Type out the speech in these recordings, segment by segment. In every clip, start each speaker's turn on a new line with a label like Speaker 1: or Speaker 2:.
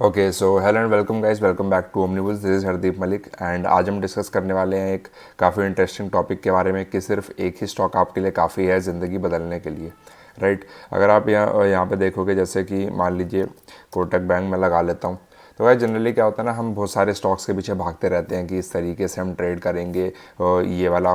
Speaker 1: Okay so hello and welcome guys, welcome back to Omnibulls. This is Hardeep Malik and आज हम discuss करने वाले हैं एक काफ़ी इंटरेस्टिंग टॉपिक के बारे में कि सिर्फ एक ही स्टॉक आपके लिए काफ़ी है ज़िंदगी बदलने के लिए, राइट। अगर आप यहाँ पे देखोगे, जैसे कि मान लीजिए कोटक बैंक में लगा लेता हूँ, तो भाई जनरली क्या होता है ना, हम बहुत सारे स्टॉक्स के पीछे भागते रहते हैं कि इस तरीके से हम ट्रेड करेंगे, ये वाला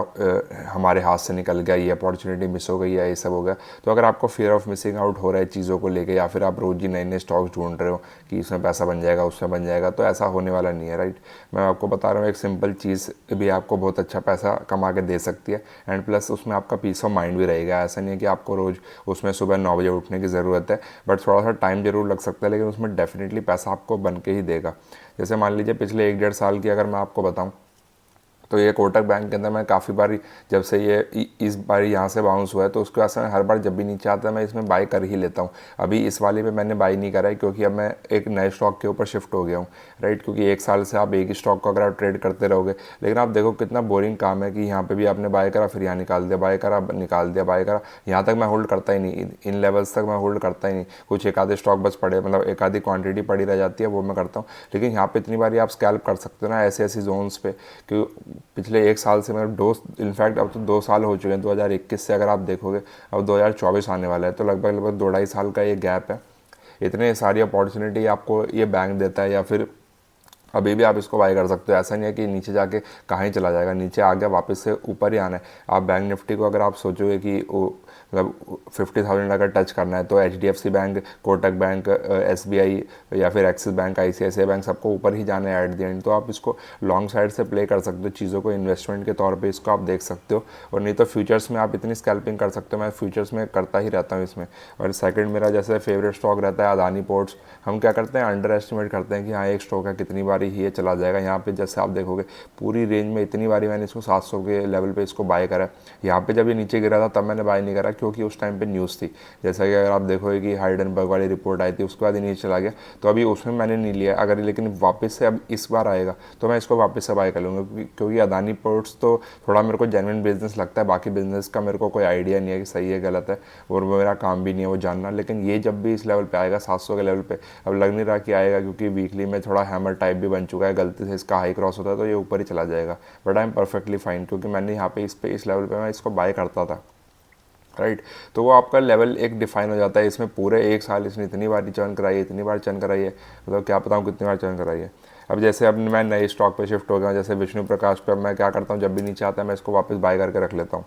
Speaker 1: हमारे हाथ से निकल गया, ये अपॉर्चुनिटी मिस हो गई या ये सब हो गया। तो अगर आपको फियर ऑफ मिसिंग आउट हो रहा है चीज़ों को लेके, या फिर आप रोज़ ही नए नए स्टॉक्स ढूंढ रहे हो कि इसमें पैसा बन जाएगा उसमें बन जाएगा, तो ऐसा होने वाला नहीं है, राइट। मैं आपको बता रहा हूँ, एक सिंपल चीज़ भी आपको बहुत अच्छा पैसा कमा के दे सकती है एंड प्लस उसमें आपका पीस ऑफ माइंड भी रहेगा। ऐसा नहीं है कि आपको रोज़ उसमें सुबह 9 बजे उठने की ज़रूरत है, बट थोड़ा सा टाइम ज़रूर लग सकता है, लेकिन उसमें डेफिनेटली पैसा आपको बन के ही देगा। जैसे मान लीजिए पिछले 1 डेढ़ साल की अगर मैं आपको बताऊं, तो ये कोटक बैंक के अंदर मैं काफ़ी बार, जब से ये इस बार यहाँ से बाउंस हुआ है, तो उसके बाद से मैं हर बार जब भी नीचे आता है मैं इसमें बाई कर ही लेता हूँ। अभी इस वाले पे मैंने बाई नहीं करा है क्योंकि अब मैं एक नए स्टॉक के ऊपर शिफ्ट हो गया हूँ, राइट। क्योंकि 1 साल से आप एक ही स्टॉक को अगर आप ट्रेड करते रहोगे, लेकिन आप देखो कितना बोरिंग काम है कि यहाँ पे भी आपने बाय करा, फिर यहाँ निकाल दिया, बाय करा निकाल दिया, बाय करा। यहाँ तक मैं होल्ड करता ही नहीं, इन लेवल्स तक मैं होल्ड करता ही नहीं। कुछ एक आधे स्टॉक बस पड़े, मतलब एक आधी क्वांटिटी पड़ी रह जाती है, वो मैं करता हूँ। लेकिन यहाँ पे इतनी बारी आप स्कैल्प कर सकते हो ना ऐसे ऐसी जोन्स पे, कि पिछले 1 साल से, मतलब दो, इनफैक्ट अब तो 2 साल हो चुके हैं। 2021 से अगर आप देखोगे, अब 2024 आने वाला है, तो लगभग लगभग 2 ढाई साल का ये गैप है। इतने सारी अपॉर्चुनिटी आपको ये बैंक देता है, या फिर अभी भी आप इसको बाय कर सकते हो। ऐसा नहीं है कि नीचे जाके कहाँ ही चला जाएगा, नीचे आ गया वापस से ऊपर ही आना है। आप बैंक निफ्टी को अगर आप सोचोगे कि वो मतलब 50,000 अगर टच करना है, तो HDFC bank, Kotak bank, SBI या फिर एक्सिस बैंक, ICICI बैंक, सबको ऊपर ही जाना है एट द एंड। तो आप इसको लॉन्ग साइड से प्ले कर सकते हो, चीज़ों को इन्वेस्टमेंट के तौर पे इसको आप देख सकते हो। और नहीं तो फ्यूचर्स में आप इतनी स्कैल्पिंग कर सकते हो, मैं फ्यूचर्स में करता ही रहता हूँ इसमें। और सेकंड मेरा जैसे फेवरेट स्टॉक रहता है अदानी पोर्ट्स। हम क्या करते हैं, अंडर एस्टिमेट करते हैं कि हाँ एक स्टॉक है, कितनी बारी ही ये चला जाएगा। यहाँ पे जैसे आप देखोगे पूरी रेंज में इतनी बारी मैंने इसको 700 के लेवल पे इसको बाय करा। यहाँ पे जब ये नीचे गिरा था तब मैंने बाय नहीं करा, क्योंकि उस टाइम पे न्यूज़ थी। जैसा कि अगर आप देखोगे कि हाइडेनबर्ग वाली रिपोर्ट आई थी, उसके बाद ही नीचे चला गया, तो अभी उसमें मैंने नहीं लिया। अगर लेकिन वापस से अब इस बार आएगा तो मैं इसको वापस से बाय कर लूँगा, क्योंकि अदानी पोर्ट्स तो थोड़ा मेरे को जेन्युइन बिजनेस लगता है। बाकी बिजनेस का मेरे को कोई आइडिया नहीं है कि सही है गलत है, और वो मेरा काम भी नहीं है वो जानना। लेकिन ये जब भी इस लेवल पे आएगा 700 के लेवल पे, अब लग नहीं रहा कि आएगा, क्योंकि वीकली में थोड़ा हैमर टाइप भी बन चुका है, गलती से इसका हाई क्रॉस होता है तो ये ऊपर ही चला जाएगा। But I am perfectly fine, क्योंकि मैंने यहाँ पे इस लेवल पे मैं इसको बाय करता था, राइट। तो वो आपका लेवल एक डिफाइन हो जाता है। इसमें पूरे 1 साल इसने इतनी बार चर्न कराई है, इतनी बार चर्न कराई है, मतलब क्या बताऊँ कितनी बार चर्न कराई है। अब जैसे अब मैं नए स्टॉक पे शिफ्ट हो गया हूँ, जैसे विष्णु प्रकाश पे, अब मैं क्या करता हूँ, जब भी नीचे आता है मैं इसको वापस बाय करके रख लेता हूँ।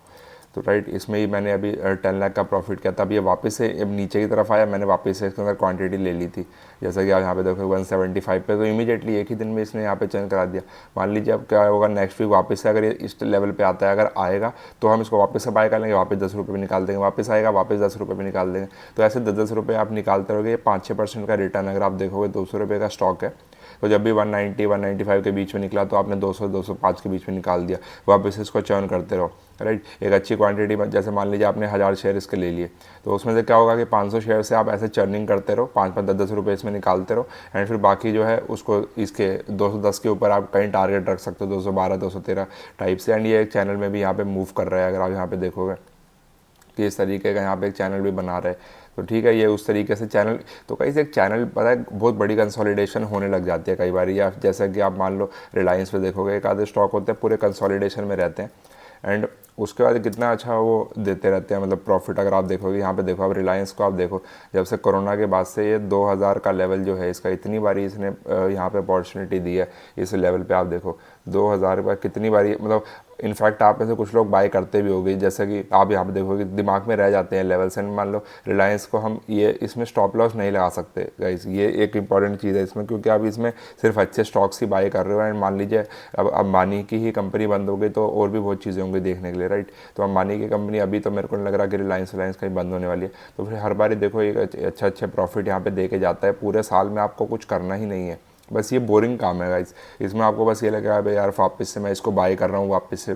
Speaker 1: तो राइट, इसमें ही मैंने अभी 10 लाख का प्रॉफिट किया था। अब ये वापस से अब नीचे की तरफ आया, मैंने वापस से इसके अंदर क्वांटिटी ले ली थी। जैसा कि आप यहाँ पे देखो 175 पे, तो इमीडिएटली एक ही दिन में इसने यहाँ पे चेंज करा दिया। मान लीजिए अब क्या होगा, नेक्स्ट वीक वापस से अगर ये इस लेवल पे आता है, अगर आएगा तो हम इसको वापस से बाय कर लेंगे, वापस 10 रुपये पे निकाल देंगे, वापस आएगा वापस 10 रुपये पे निकाल देंगे। तो ऐसे 10-10 रुपये आप निकालते रहोगे, ये 5-6% का रिटर्न। अगर आप देखोगे 200 रुपये का स्टॉक है, तो जब भी 190-195 के बीच में निकला तो आपने 200-205 के बीच में निकाल दिया, वापस इसको चर्न करते रहो, राइट। एक अच्छी क्वांटिटी में, जैसे मान लीजिए आपने 1000 शेयर इसके ले लिए, तो उसमें से क्या होगा कि 500 शेयर से आप ऐसे चर्निंग करते रहो, 5-5 10-10 रुपये इसमें निकालते रहो, एंड फिर बाकी जो है उसको इसके 210 के ऊपर आप कहीं टारगेट रख सकते हो, 212-213 टाइप से। एंड ये एक चैनल में भी यहाँ पे मूव कर रहा है, अगर आप यहाँ पे देखोगे कि इस तरीके का यहाँ पे एक चैनल भी बना रहे हैं। तो ठीक है, ये उस तरीके से चैनल, तो कहीं से एक चैनल पता है बहुत बड़ी कंसोलिडेशन होने लग जाती है कई बार। या जैसा कि आप मान लो रिलायंस पे देखोगे, एक आधे स्टॉक होते हैं पूरे कंसोलिडेशन में रहते हैं, एंड उसके बाद कितना अच्छा वो देते रहते हैं, मतलब प्रॉफिट। अगर आप देखोगे यहाँ पे देखो, अब रिलायंस को आप देखो, जब से कोरोना के बाद से ये 2000 का लेवल जो है इसका, इतनी बारी इसने यहाँ पे अपॉर्चुनिटी दी है इस लेवल पे। आप देखो 2000 का कितनी बारी, मतलब इनफैक्ट आप में से कुछ लोग बाय करते भी होंगे, जैसे कि आप यहाँ पे देखोगे दिमाग में रह जाते हैं लेवल्स। एंड मान लो रिलायंस को हम ये इसमें स्टॉप लॉस नहीं लगा सकते गाइस, ये एक इंपॉर्टेंट चीज़ है इसमें, क्योंकि आप इसमें सिर्फ अच्छे स्टॉक्स ही बाय कर रहे हो। एंड मान लीजिए अब अंबानी की ही कंपनी बंद हो गई तो और भी बहुत चीज़ें होंगी देखने के लिए, राइट। तो अंबानी की कंपनी अभी तो मेरे को नहीं लग रहा कि रिलायंस कहीं बंद होने वाली है। तो फिर हर बार देखो एक अच्छा प्रॉफिट यहाँ पे दे के जाता है। पूरे साल में आपको कुछ करना ही नहीं है, बस ये बोरिंग काम है गाइस। इसमें आपको बस ये लगेगा भाई यार वापस से मैं इसको बाय कर रहा हूँ, वापस से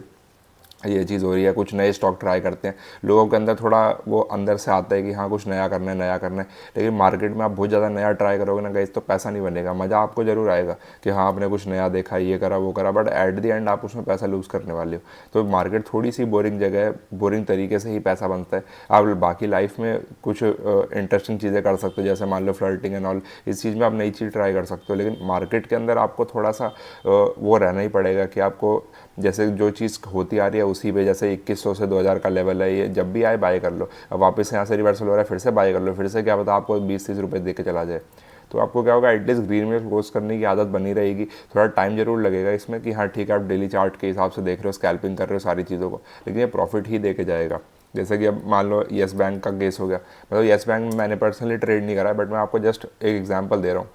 Speaker 1: ये चीज़ हो रही है, कुछ नए स्टॉक ट्राई करते हैं, लोगों के अंदर थोड़ा वो अंदर से आता है कि हाँ कुछ नया करना है, नया करना है। लेकिन मार्केट में आप बहुत ज़्यादा नया ट्राई करोगे ना गाइस, तो पैसा नहीं बनेगा। मज़ा आपको ज़रूर आएगा कि हाँ आपने कुछ नया देखा, ये करा वो करा, बट एट द एंड आप उसमें पैसा लूज़ करने वाले हो। तो मार्केट थोड़ी सी बोरिंग जगह है, बोरिंग तरीके से ही पैसा बनता है। आप बाकी लाइफ में कुछ इंटरेस्टिंग चीज़ें कर सकते हो, जैसे मान लो फ्लर्टिंग एंड ऑल, इस चीज़ में आप नई चीज़ ट्राई कर सकते हो। लेकिन मार्केट के अंदर आपको थोड़ा सा वो रहना ही पड़ेगा कि आपको जैसे जो चीज़ होती आ रही है उसी पे, जैसे 2100 से 2000 का लेवल है, ये जब भी आए बाय कर लो। अब वापस यहाँ से रिवर्सल हो रहा है, फिर से बाय कर लो, फिर से क्या पता आपको 20-30 रुपये दे के चला जाए। तो आपको क्या होगा, एटलीस्ट ग्रीन में क्लोज करने की आदत बनी रहेगी। थोड़ा टाइम जरूर लगेगा इसमें कि हाँ ठीक है, आप डेली चार्ट के हिसाब से देख रहे हो, स्कैल्पिंग कर रहे हो सारी चीज़ों को, लेकिन ये प्रॉफिट ही दे के जाएगा। जैसे कि अब मान लो येस बैंक का केस हो गया, मतलब येस बैंक में मैंने पर्सनली ट्रेड नहीं करा है, बट मैं आपको जस्ट एक एग्जांपल दे रहा हूँ।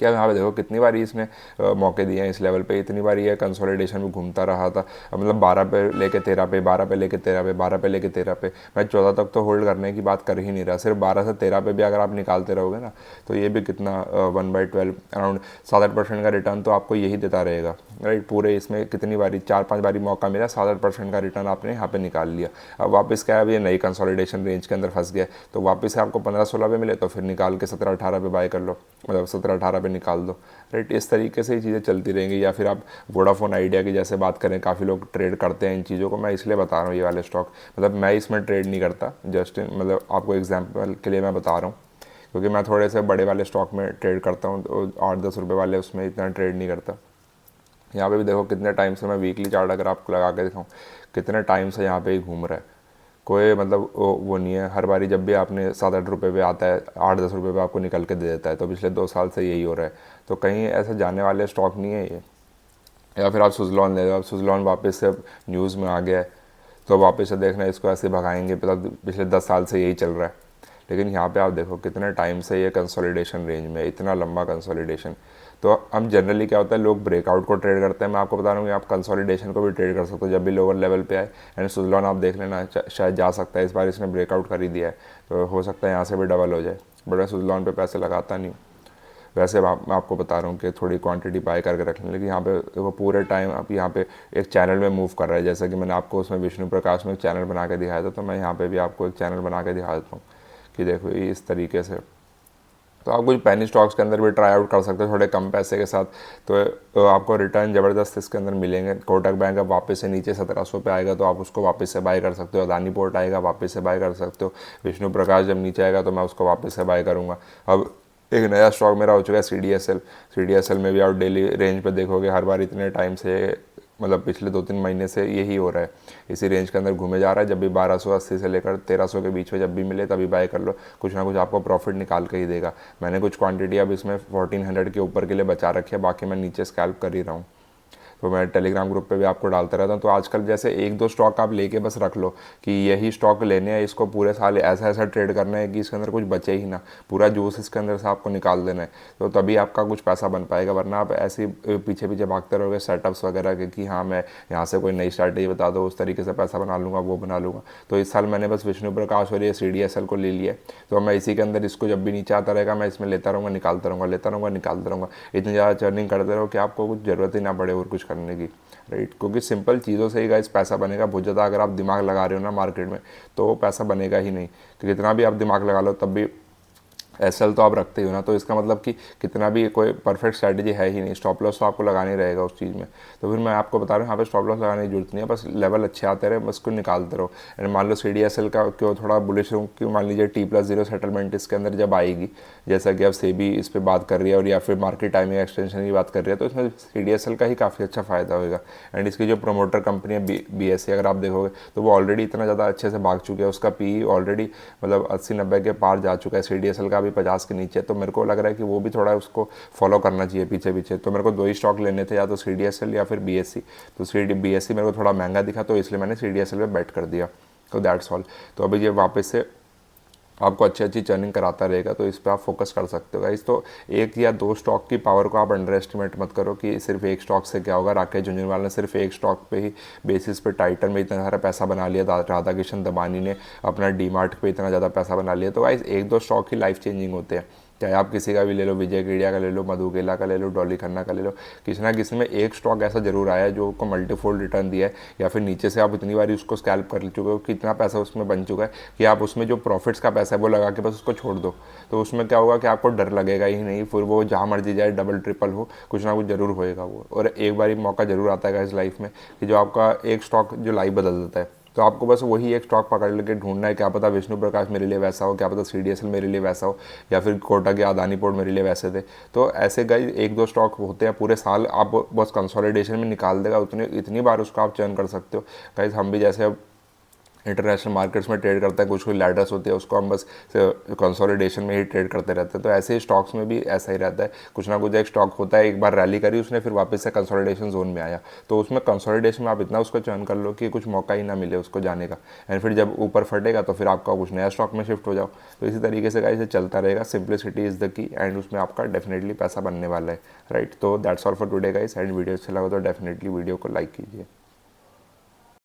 Speaker 1: क्या यहाँ पे देखो कितनी बारी इसने मौके दिए हैं इस लेवल पे, इतनी बारी ये कंसोलिडेशन में घूमता रहा था। मतलब 12 पे लेके 13 पे, 12 पे लेके 13 पे, 12 पे लेके 13 पे, मैं 14 तक तो होल्ड करने की बात कर ही नहीं रहा। सिर्फ 12 से 13 पे भी अगर आप निकालते रहोगे ना, तो ये भी कितना 1/12 अराउंड 7-8% का रिटर्न तो आपको यही देता रहेगा, राइट। पूरे इसमें कितनी बारी, 4-5 बारी मौका मिला, 7-8% का रिटर्न आपने यहाँ पे निकाल लिया। अब वापस क्या है, अब ये नई कंसोलिडेशन रेंज के अंदर फंस गया, तो वापस से आपको 15-16 पे मिले तो फिर निकाल के 17-18 पे बाय कर लो, मतलब 17-18 पे निकाल दो, राइट। इस तरीके से ही चीज़ें चलती रहेंगी। या फिर आप वोडाफोन आइडिया की जैसे बात करें, काफ़ी लोग ट्रेड करते हैं इन चीज़ों को, मैं इसलिए बता रहा हूँ ये वाले स्टॉक, मतलब मैं इसमें ट्रेड नहीं करता, जस्ट मतलब आपको एग्जाम्पल के लिए मैं बता रहा हूँ, क्योंकि मैं थोड़े से बड़े वाले स्टॉक में ट्रेड करता हूँ, तो 8-10 रुपये वाले उसमें इतना ट्रेड नहीं करता। यहाँ पे भी देखो कितने टाइम से, मैं वीकली चार्ट अगर आपको लगा के दिखाऊँ, कितने टाइम से यहाँ पे ही घूम रहा है। कोई मतलब वो नहीं है, हर बारी जब भी आपने 7-8 रुपये पे आता है, 8-10 रुपये पे आपको निकल के दे देता है। तो पिछले 2 साल से यही हो रहा है, तो कहीं ऐसे जाने वाले स्टॉक नहीं है ये। या फिर आप सुजलॉन ले लो, अब सुजलॉन वापस से अब न्यूज़ में आ गया है, तो वापस से देखना इसको ऐसे भगाएंगे, मतलब पिछले 10 साल से यही चल रहा है। लेकिन यहाँ पे आप देखो कितने टाइम से ये कंसोलिडेशन रेंज में, इतना लंबा कंसोलिडेशन। तो अब जनरली क्या होता है, लोग ब्रेकआउट को ट्रेड करते हैं, मैं आपको बता रहा हूँ कि आप कंसोलिडेशन को भी ट्रेड कर सकते हो जब भी लोअर लेवल पे आए। एंड सुजलॉन आप देख लेना, शायद जा सकता है, इस बार इसने ब्रेकआउट कर ही दिया है, तो हो सकता है यहाँ से भी डबल हो जाए। बट मैं सुजलॉन पे पैसे लगाता नहीं हूँ, वैसे मैं आपको बता रहा हूँ कि थोड़ी क्वांटिटी बाय करके रख लें। लेकिन यहाँ पे वो पूरे टाइम आप यहाँ पे एक चैनल में मूव कर रहा है, जैसा कि मैंने आपको उसमें विष्णु प्रकाश में एक चैनल बना के दिखाया था, तो मैं यहाँ पे भी आपको एक चैनल बना के दिखा देता हूँ कि देखो ये इस तरीके से। तो आप कुछ पेनी स्टॉक्स के अंदर भी ट्राई आउट कर सकते हो थोड़े कम पैसे के साथ, तो आपको रिटर्न ज़बरदस्त इसके अंदर मिलेंगे। कोटक बैंक अब वापस से नीचे 1700 पे आएगा, तो आप उसको वापस से बाय कर सकते हो। अदानी पोर्ट आएगा, वापस से बाय कर सकते हो। विष्णु प्रकाश जब नीचे आएगा तो मैं उसको वापस से बाय करूँगा। अब एक नया स्टॉक मेरा हो चुका है CDSL में भी आप डेली रेंज पे देखोगे, हर बार इतने टाइम से, मतलब पिछले 2-3 महीने से यही हो रहा है, इसी रेंज के अंदर घूमे जा रहा है। जब भी 1280 से लेकर 1300 के बीच में जब भी मिले तभी बाय कर लो, कुछ ना कुछ आपको प्रॉफिट निकाल के ही देगा। मैंने कुछ क्वांटिटी अब इसमें 1400 के ऊपर के लिए बचा रखी है, बाकी मैं नीचे स्कैल्प कर ही रहा हूँ। तो मैं टेलीग्राम ग्रुप पे भी आपको डालता रहता हूँ। तो आजकल जैसे 1-2 स्टॉक आप लेके बस रख लो कि यही स्टॉक लेने हैं, इसको पूरे साल ऐसा ऐसा ट्रेड करना है कि इसके अंदर कुछ बचे ही ना, पूरा जूस इसके अंदर से आपको निकाल देना है, तो तभी आपका कुछ पैसा बन पाएगा। वरना आप ऐसे पीछे पीछे भागते रहोगे सेटअप्स वगैरह के कि हाँ मैं यहाँ से कोई नई स्ट्रैटेजी बता दो, उस तरीके से पैसा बना लूँगा, वो बना लूँगा। तो इस साल मैंने बस विष्णु प्रकाश और ये CDSL को ले लिया, तो मैं इसी के अंदर इसको जब भी नीचे आता रहेगा मैं इसमें लेता रहूँगा, निकालता रहूँगा, लेता रहूँगा, निकालता रहूँगा। इतनी ज़्यादा चर्निंग करते रहो कि आपको कुछ ज़रूरत ही ना पड़े और कुछ करने की, राइट। क्योंकि सिंपल चीज़ों से ही गाइस पैसा बनेगा। बहुत ज़्यादा अगर आप दिमाग लगा रहे हो ना मार्केट में, तो वो पैसा बनेगा ही नहीं। कि कितना भी आप दिमाग लगा लो तब भी SL तो आप रखते ही हो ना, तो इसका मतलब कि कितना भी कोई परफेक्ट स्ट्रैटेजी है ही नहीं। स्टॉप लॉस तो आपको लगाना ही रहेगा उस चीज़ में। तो फिर मैं आपको बता रहा हूँ यहाँ पे स्टॉप लॉस लगाने की जरूरत नहीं है, बस लेवल अच्छे आते रहे, बस उसको निकालते रहो। एंड मान लो CDSL का क्यों थोड़ा बुलिश हूँ कि मान लीजिए T+0 सेटलमेंट इसके अंदर जब आएगी, जैसा कि अब सेबी इस पर बात कर रही है और या फिर मार्केट टाइमिंग एक्सटेंशन की बात कर रही है, तो इसमें CDSL का ही काफ़ी अच्छा फ़ायदा होगा। एंड इसकी जो प्रोमोटर कंपनी है BSE, अगर आप देखोगे तो वो ऑलरेडी इतना ज़्यादा अच्छे से भाग चुके हैं, उसका PE ऑलरेडी मतलब 80-90 के पार जा चुका है, CDSL का भी 50 के नीचे। तो मेरे को लग रहा है कि वो भी थोड़ा उसको फॉलो करना चाहिए पीछे पीछे। तो मेरे को 2 ही स्टॉक लेने थे, या तो CDSL या फिर BSE। तो BSE मेरे को थोड़ा महंगा दिखा, तो इसलिए मैंने CDSL पे बेट कर दिया। तो दैट्स ऑल। तो अभी ये वापस से आपको अच्छी अच्छी चर्निंग कराता रहेगा, तो इस पर आप फोकस कर सकते हो गाइस। तो 1 या 2 स्टॉक की पावर को आप अंडर एस्टिमेट मत करो कि सिर्फ एक स्टॉक से क्या होगा। राकेश झुंझुनवाला ने सिर्फ एक स्टॉक पे ही बेसिस पे टाइटन में इतना सारा पैसा बना लिया, राधा किशन दबानी ने अपना DMart पे इतना ज़्यादा पैसा बना लिया। तो गाइस 1-2 स्टॉक ही लाइफ चेंजिंग होते हैं। चाहे आप किसी का भी ले लो, विजय केडिया का ले लो, मधु केला का ले लो, डॉली खन्ना का ले लो, किसी ना किसी में एक स्टॉक ऐसा जरूर आया है जो आपको मल्टीफोल्ड रिटर्न दिया है, या फिर नीचे से आप इतनी बार उसको स्कैल्प कर चुके हो कि इतना पैसा उसमें बन चुका है कि आप उसमें जो प्रॉफिट्स का पैसा है वो लगा के बस उसको छोड़ दो। तो उसमें क्या होगा कि आपको डर लगेगा ही नहीं, फिर वो जहाँ मर्जी जाए डबल ट्रिपल हो, कुछ ना कुछ जरूर होएगा वो। और एक बार मौका जरूर आता है इस लाइफ में कि जो आपका एक स्टॉक जो लाइफ बदल देता है। तो आपको बस वही एक स्टॉक पकड़ लेके ढूंढना है, क्या पता विष्णु प्रकाश मेरे लिए वैसा हो, क्या पता CDSL मेरे लिए वैसा हो, या फिर कोटक या अदानी पोर्ट मेरे लिए वैसे थे। तो ऐसे गाइस एक दो स्टॉक होते हैं पूरे साल, आप बस कंसोलिडेशन में निकाल देगा उतने इतनी बार उसको आप चर्न कर सकते हो। गाइस हम भी जैसे अब इंटरनेशनल मार्केट्स में ट्रेड करता है, कुछ लैडर्स होती है, उसको हम बस कंसोलिडेशन में ही ट्रेड करते रहते हैं। तो ऐसे ही स्टॉक्स में भी ऐसा ही रहता है, कुछ ना कुछ एक स्टॉक होता है, एक बार रैली करी उसने, फिर वापस से कंसोलिडेशन जोन में आया, तो उसमें कंसोलिडेशन में आप इतना उसको चर्न कर लो कि कुछ मौका ही ना मिले उसको जाने का, एंड फिर जब ऊपर फटेगा तो फिर आपका कुछ नया स्टॉक में शिफ्ट हो जाओ। तो इसी तरीके से गाइस चलता रहेगा, simplicity is the key, and उसमें आपका डेफिनेटली पैसा बनने वाला है, राइट। तो that's all for today guys, and video अच्छा लगा तो डेफिनेटली वीडियो को लाइक कीजिए।